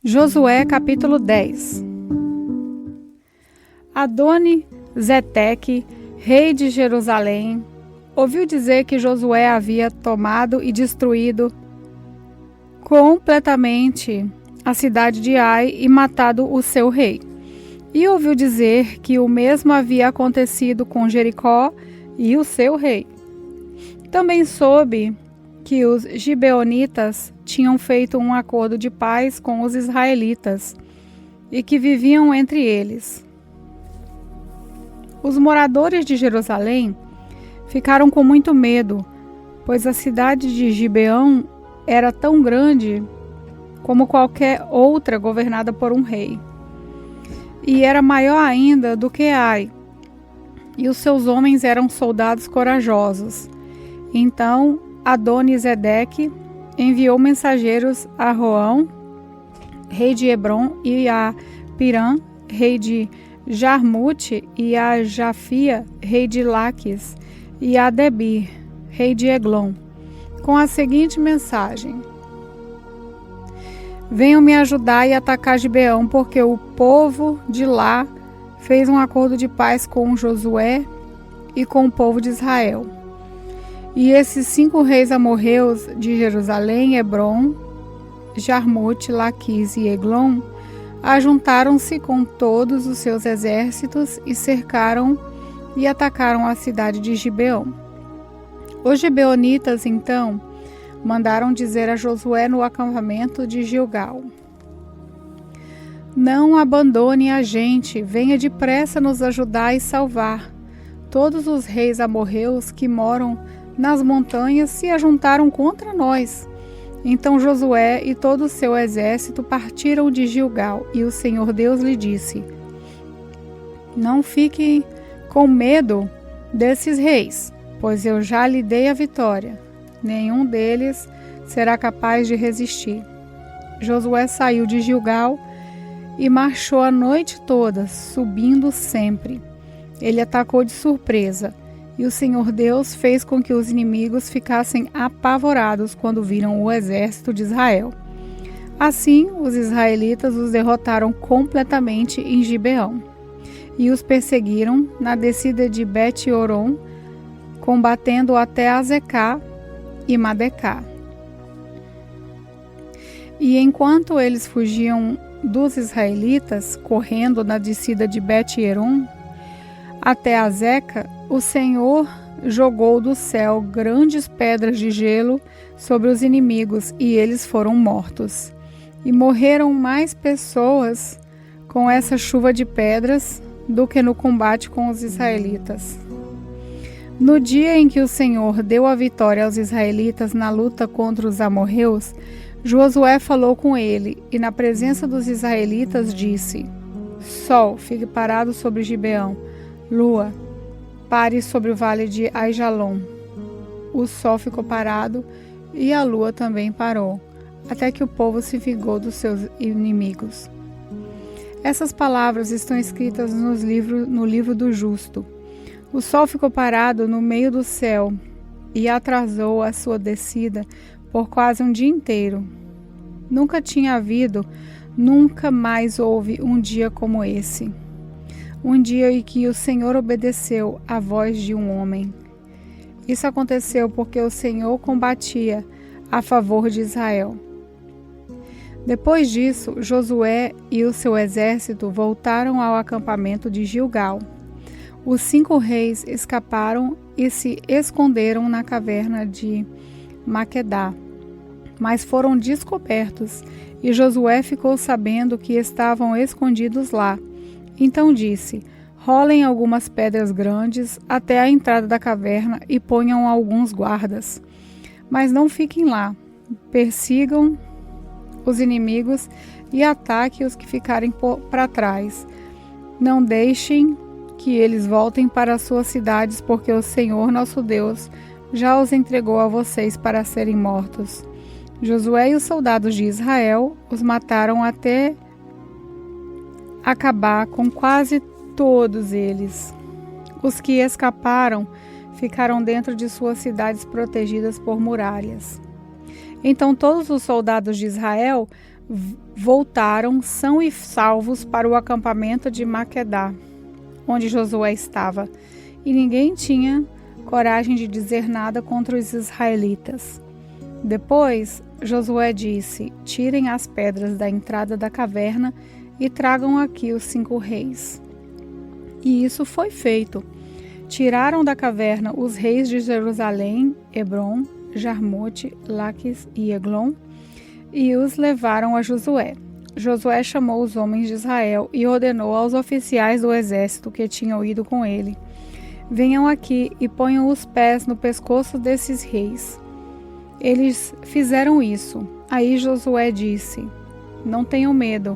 Josué capítulo 10. Adoni-Zedeque, rei de Jerusalém, ouviu dizer que Josué havia tomado e destruído completamente a cidade de Ai e matado o seu rei. E ouviu dizer que o mesmo havia acontecido com Jericó e o seu rei. Também soube que os gibeonitas tinham feito um acordo de paz com os israelitas e que viviam entre eles. Os moradores de Jerusalém ficaram com muito medo, pois a cidade de Gibeão era tão grande como qualquer outra governada por um rei, e era maior ainda do que Ai, e os seus homens eram soldados corajosos. Então Adoni-Zedeque enviou mensageiros a Roão, rei de Hebron, e a Pirã, rei de Jarmute, e a Jafia, rei de Laquis, e a Debir, rei de Eglon, com a seguinte mensagem: venham me ajudar e atacar Gibeão, porque o povo de lá fez um acordo de paz com Josué e com o povo de Israel. E esses 5 reis amorreus de Jerusalém, Hebron, Jarmute, Laquis e Eglon ajuntaram-se com todos os seus exércitos e cercaram e atacaram a cidade de Gibeão. Os gibeonitas, então, mandaram dizer a Josué no acampamento de Gilgal: não abandone a gente, venha depressa nos ajudar e salvar. Todos os reis amorreus que moram nas montanhas se ajuntaram contra nós. Então Josué e todo o seu exército partiram de Gilgal, e o Senhor Deus lhe disse: não fique com medo desses reis, pois eu já lhe dei a vitória. Nenhum deles será capaz de resistir. Josué saiu de Gilgal e marchou a noite toda, subindo sempre. Ele atacou de surpresa, e o Senhor Deus fez com que os inimigos ficassem apavorados quando viram o exército de Israel. Assim, os israelitas os derrotaram completamente em Gibeão e os perseguiram na descida de Bet-Horon, combatendo até Azecá e Madecá. E enquanto eles fugiam dos israelitas, correndo na descida de Bet-Horon até Azeca, o Senhor jogou do céu grandes pedras de gelo sobre os inimigos, e eles foram mortos. E morreram mais pessoas com essa chuva de pedras do que no combate com os israelitas. No dia em que o Senhor deu a vitória aos israelitas na luta contra os amorreus, Josué falou com ele, e na presença dos israelitas disse: Sol, fique parado sobre Gibeão. Lua, pare sobre o vale de Aijalon. O sol ficou parado e a lua também parou, até que o povo se vingou dos seus inimigos. Essas palavras estão escritas no livro do justo. O sol ficou parado no meio do céu e atrasou a sua descida por quase um dia inteiro. Nunca tinha havido, nunca mais houve um dia como esse. Um dia em que o Senhor obedeceu à voz de um homem. Isso aconteceu porque o Senhor combatia a favor de Israel. Depois disso, Josué e o seu exército voltaram ao acampamento de Gilgal. Os 5 reis escaparam e se esconderam na caverna de Maquedá, mas foram descobertos, e Josué ficou sabendo que estavam escondidos lá. Então disse: rolem algumas pedras grandes até a entrada da caverna e ponham alguns guardas. Mas não fiquem lá. Persigam os inimigos e ataquem os que ficarem para trás. Não deixem que eles voltem para as suas cidades, porque o Senhor nosso Deus já os entregou a vocês para serem mortos. Josué e os soldados de Israel os mataram até acabar com quase todos eles. Os que escaparam ficaram dentro de suas cidades protegidas por muralhas. Então todos os soldados de Israel voltaram são e salvos para o acampamento de Maquedá, onde Josué estava, e ninguém tinha coragem de dizer nada contra os israelitas. Depois, Josué disse: tirem as pedras da entrada da caverna e tragam aqui os 5 reis. E isso foi feito. Tiraram da caverna os reis de Jerusalém, Hebron, Jarmote, Laquis e Eglon, e os levaram a Josué. Josué chamou os homens de Israel e ordenou aos oficiais do exército que tinham ido com ele: venham aqui e ponham os pés no pescoço desses reis. Eles fizeram isso. Aí Josué disse: não tenham medo,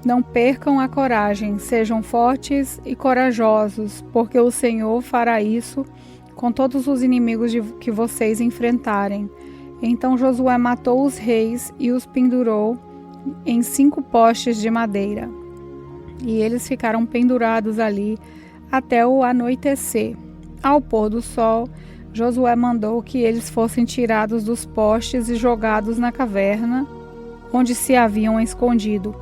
não percam a coragem, sejam fortes e corajosos, porque o Senhor fará isso com todos os inimigos que vocês enfrentarem. Então Josué matou os reis e os pendurou em 5 postes de madeira. E eles ficaram pendurados ali até o anoitecer. Ao pôr do sol, Josué mandou que eles fossem tirados dos postes e jogados na caverna onde se haviam escondido.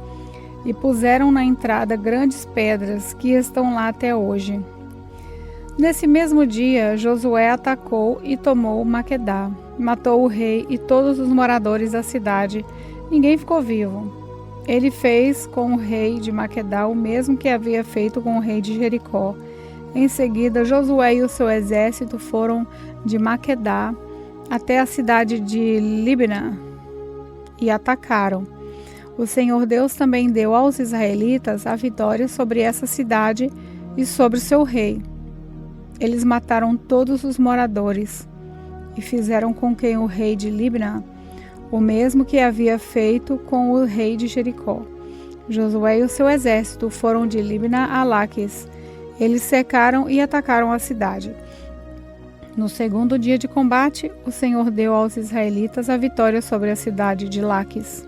E puseram na entrada grandes pedras que estão lá até hoje. Nesse mesmo dia, Josué atacou e tomou Maquedá. Matou o rei e todos os moradores da cidade. Ninguém ficou vivo. Ele fez com o rei de Maquedá o mesmo que havia feito com o rei de Jericó. Em seguida, Josué e o seu exército foram de Maquedá até a cidade de Libna e atacaram. O Senhor Deus também deu aos israelitas a vitória sobre essa cidade e sobre seu rei. Eles mataram todos os moradores e fizeram com que o rei de Libna o mesmo que havia feito com o rei de Jericó. Josué e o seu exército foram de Libna a Laquis. Eles cercaram e atacaram a cidade. No segundo dia de combate, o Senhor deu aos israelitas a vitória sobre a cidade de Laquis.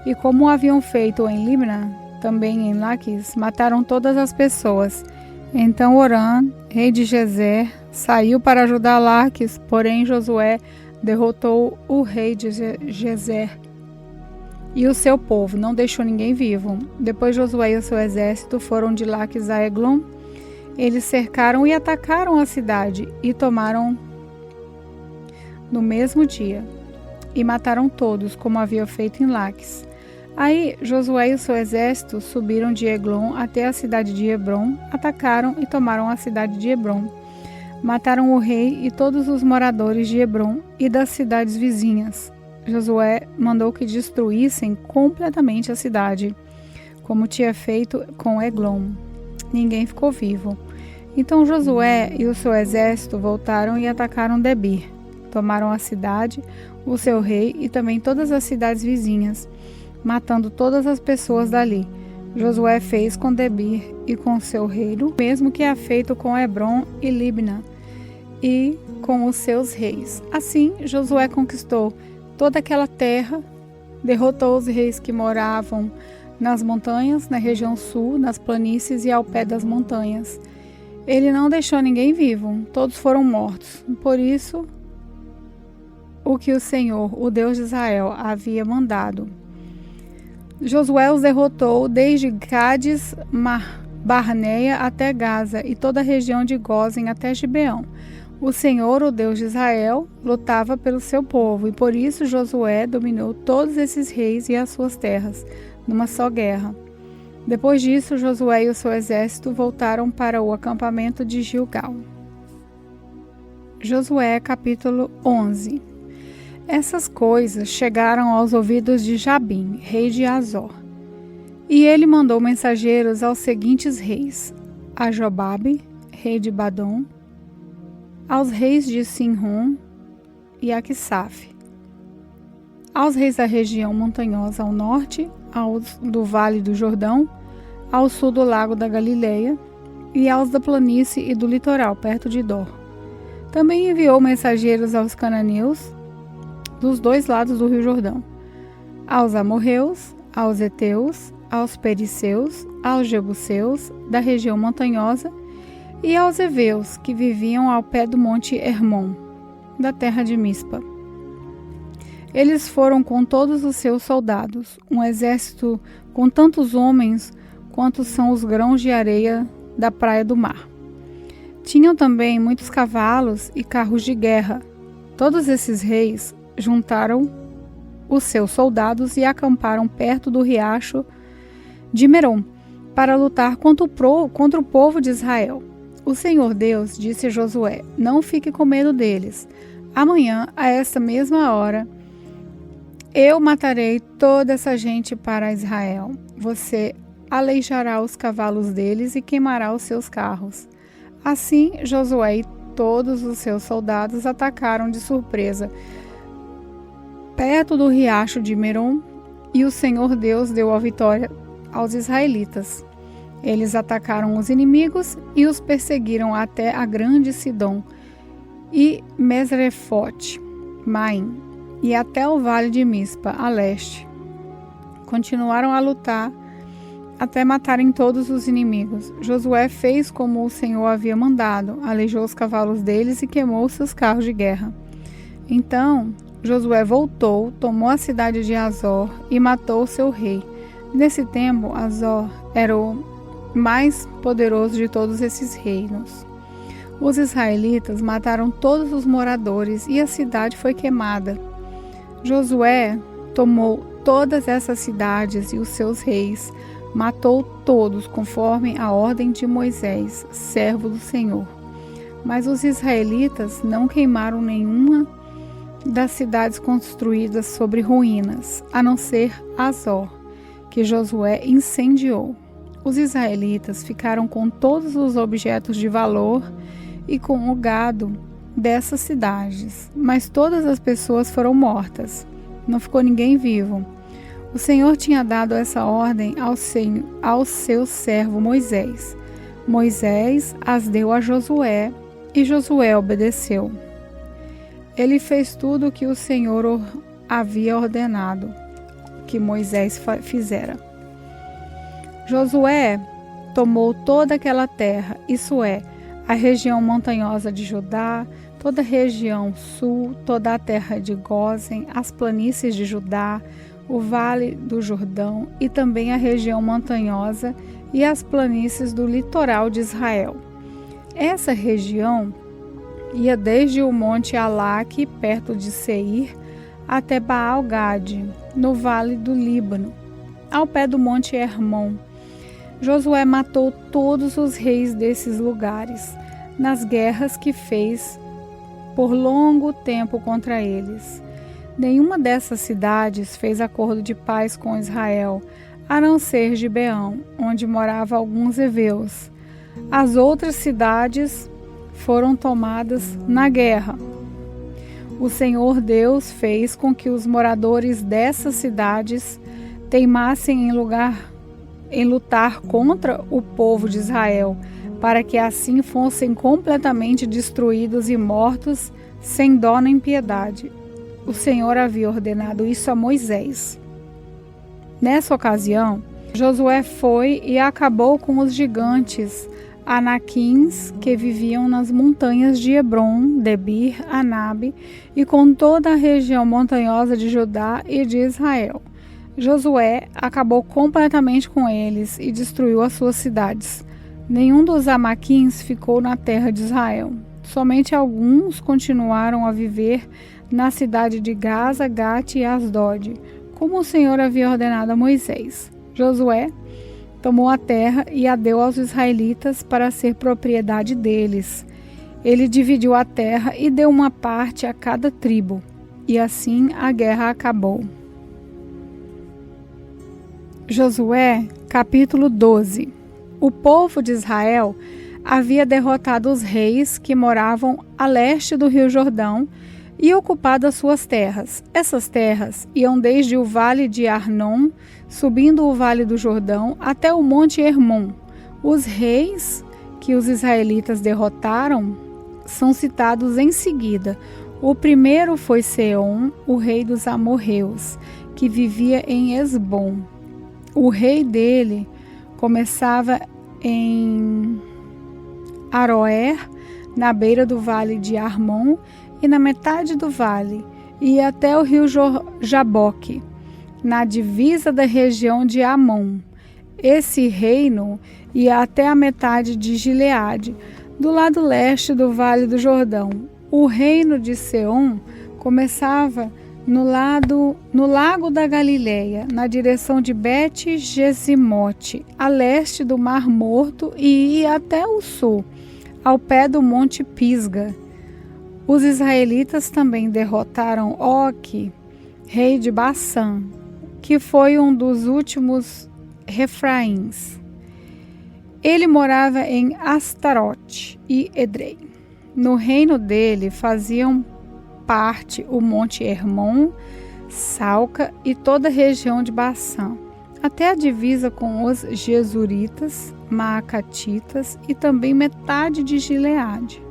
E como haviam feito em Libna, também em Laquis, mataram todas as pessoas. Então Orã, rei de Gezer, saiu para ajudar Laquis, porém Josué derrotou o rei de Gezer e o seu povo, não deixou ninguém vivo. Depois Josué e o seu exército foram de Laquis a Eglon. Eles cercaram e atacaram a cidade e tomaram no mesmo dia, e mataram todos, como havia feito em Laquis. Aí Josué e o seu exército subiram de Eglon até a cidade de Hebron, atacaram e tomaram a cidade de Hebron. Mataram o rei e todos os moradores de Hebron e das cidades vizinhas. Josué mandou que destruíssem completamente a cidade, como tinha feito com Eglon. Ninguém ficou vivo. Então Josué e o seu exército voltaram e atacaram Debir. Tomaram a cidade, o seu rei e também todas as cidades vizinhas, matando todas as pessoas dali. Josué fez com Debir e com seu rei o mesmo que havia feito com Hebron e Libna e com os seus reis. Assim, Josué conquistou toda aquela terra, derrotou os reis que moravam nas montanhas, na região sul, nas planícies e ao pé das montanhas. Ele não deixou ninguém vivo, todos foram mortos. Por isso, o que o Senhor, o Deus de Israel, havia mandado. Josué os derrotou desde Cádiz, Barneia até Gaza e toda a região de Gósen até Gibeão. O Senhor, o Deus de Israel, lutava pelo seu povo, e por isso Josué dominou todos esses reis e as suas terras, numa só guerra. Depois disso, Josué e o seu exército voltaram para o acampamento de Gilgal. Josué, capítulo 11. Essas coisas chegaram aos ouvidos de Jabim, rei de Azor. E ele mandou mensageiros aos seguintes reis: a Jobabe, rei de Badom, aos reis de Sinrom e Aquisaf, aos reis da região montanhosa ao norte, aos do vale do Jordão, ao sul do lago da Galileia, e aos da planície e do litoral, perto de Dor. Também enviou mensageiros aos cananeus, dos 2 lados do rio Jordão, aos amorreus, aos heteus, aos perizeus, aos jebuseus, da região montanhosa, e aos heveus, que viviam ao pé do monte Hermon, da terra de Mispa. Eles foram com todos os seus soldados, um exército com tantos homens quanto são os grãos de areia da praia do mar. Tinham também muitos cavalos e carros de guerra. Todos esses reis juntaram os seus soldados e acamparam perto do riacho de Merom para lutar contra o povo de Israel. O Senhor Deus disse a Josué: não fique com medo deles. Amanhã, a esta mesma hora, eu matarei toda essa gente para Israel. Você aleijará os cavalos deles e queimará os seus carros. Assim, Josué e todos os seus soldados atacaram de surpresa perto do riacho de Merom, e o Senhor Deus deu a vitória aos israelitas. Eles atacaram os inimigos e os perseguiram até a grande Sidom e Mesrefote Maim, e até o vale de Mispa, a leste. Continuaram a lutar até matarem todos os inimigos. Josué fez como o Senhor havia mandado, aleijou os cavalos deles e queimou seus carros de guerra. Então Josué voltou, tomou a cidade de Azor e matou seu rei. Nesse tempo, Azor era o mais poderoso de todos esses reinos. Os israelitas mataram todos os moradores e a cidade foi queimada. Josué tomou todas essas cidades e os seus reis, matou todos conforme a ordem de Moisés, servo do Senhor. Mas os israelitas não queimaram nenhuma das cidades construídas sobre ruínas, a não ser Azor, que Josué incendiou. Os israelitas ficaram com todos os objetos de valor e com o gado dessas cidades, mas todas as pessoas foram mortas. Não ficou ninguém vivo. O Senhor tinha dado essa ordem ao seu servo Moisés. Moisés as deu a Josué e Josué obedeceu. Ele fez tudo o que o Senhor havia ordenado que Moisés fizera. Josué tomou toda aquela terra, isso é, a região montanhosa de Judá, toda a região sul, toda a terra de Gósen, as planícies de Judá, o vale do Jordão e também a região montanhosa e as planícies do litoral de Israel. Essa região ia desde o monte Alaque, perto de Seir, até Baal-Gade, no vale do Líbano, ao pé do monte Hermon. Josué matou todos os reis desses lugares, nas guerras que fez por longo tempo contra eles. Nenhuma dessas cidades fez acordo de paz com Israel, a não ser Gibeão, onde moravam alguns heveus. As outras cidades foram tomadas na guerra. O Senhor Deus fez com que os moradores dessas cidades teimassem em lutar contra o povo de Israel, para que assim fossem completamente destruídos e mortos, sem dó nem piedade. O Senhor havia ordenado isso a Moisés. Nessa ocasião, Josué foi e acabou com os gigantes anaquins que viviam nas montanhas de Hebron, Debir, Anabe e com toda a região montanhosa de Judá e de Israel. Josué acabou completamente com eles e destruiu as suas cidades. Nenhum dos amaquins ficou na terra de Israel. Somente alguns continuaram a viver na cidade de Gaza, Gate e Asdod, como o Senhor havia ordenado a Moisés. Josué tomou a terra e a deu aos israelitas para ser propriedade deles. Ele dividiu a terra e deu uma parte a cada tribo, e assim a guerra acabou. Josué, capítulo 12. O povo de Israel havia derrotado os reis que moravam a leste do rio Jordão e ocupado as suas terras. Essas terras iam desde o vale de Arnon, subindo o vale do Jordão, até o monte Hermon. Os reis que os israelitas derrotaram são citados em seguida. O primeiro foi Seom, o rei dos amorreus, que vivia em Esbom. O rei dele começava em Aroer, na beira do vale de Armon, e na metade do vale e até o rio Jaboque, na divisa da região de Amon. Esse reino ia até a metade de Gileade, do lado leste do Vale do Jordão. O reino de Seom começava no lago da Galileia, na direção de Bet-Gesimote, a leste do Mar Morto, e ia até o sul, ao pé do Monte Pisga. Os israelitas também derrotaram Og, rei de Bassã, que foi um dos últimos refraíns. Ele morava em Astarote e Edrei. No reino dele faziam parte o Monte Hermon, Salca e toda a região de Bassã, até a divisa com os Gesuritas, Maacatitas e também metade de Gileade,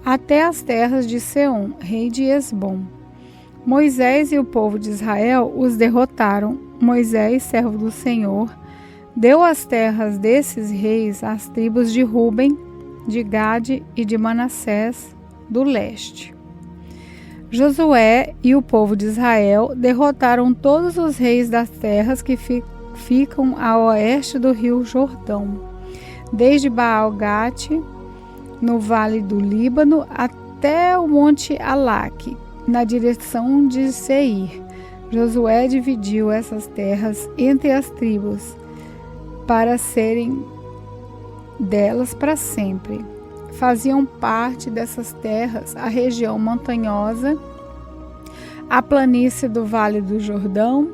até as terras de Seom, rei de Esbom. Moisés e o povo de Israel os derrotaram. Moisés, servo do Senhor, deu as terras desses reis às tribos de Ruben, de Gade e de Manassés, do leste. Josué e o povo de Israel derrotaram todos os reis das terras que ficam a oeste do rio Jordão, desde Baal-Gate, no vale do Líbano, até o monte Alaque, na direção de Seir. Josué dividiu essas terras entre as tribos, para serem delas para sempre. Faziam parte dessas terras a região montanhosa, a planície do Vale do Jordão,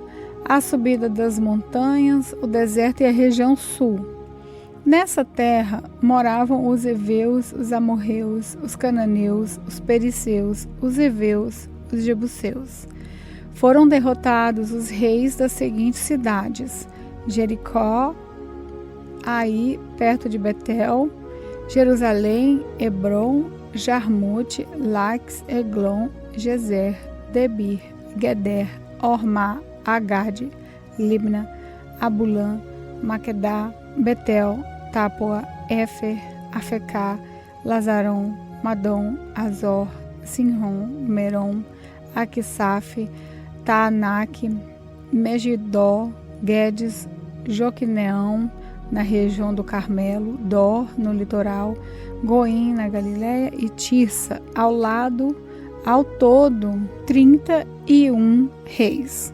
a subida das montanhas, o deserto e a região sul. Nessa terra moravam os heveus, os amorreus, os cananeus, os perizeus, os heveus, os jebuseus. Foram derrotados os reis das seguintes cidades: Jericó, Ai, perto de Betel, Jerusalém, Hebron, Jarmute, Laques, Eglon, Gezer, Debir, Geder, Ormá, Agade, Libna, Abulã, Maquedá, Betel, Tápua, Éfer, Afecá, Lazarão, Madom, Azor, Sinron, Merom, Aquisaf, Taanaque, Megidó, Guedes, Joquineão, na região do Carmelo, Dor, no litoral, Goim, na Galileia, e Tirsa, ao todo 31 reis.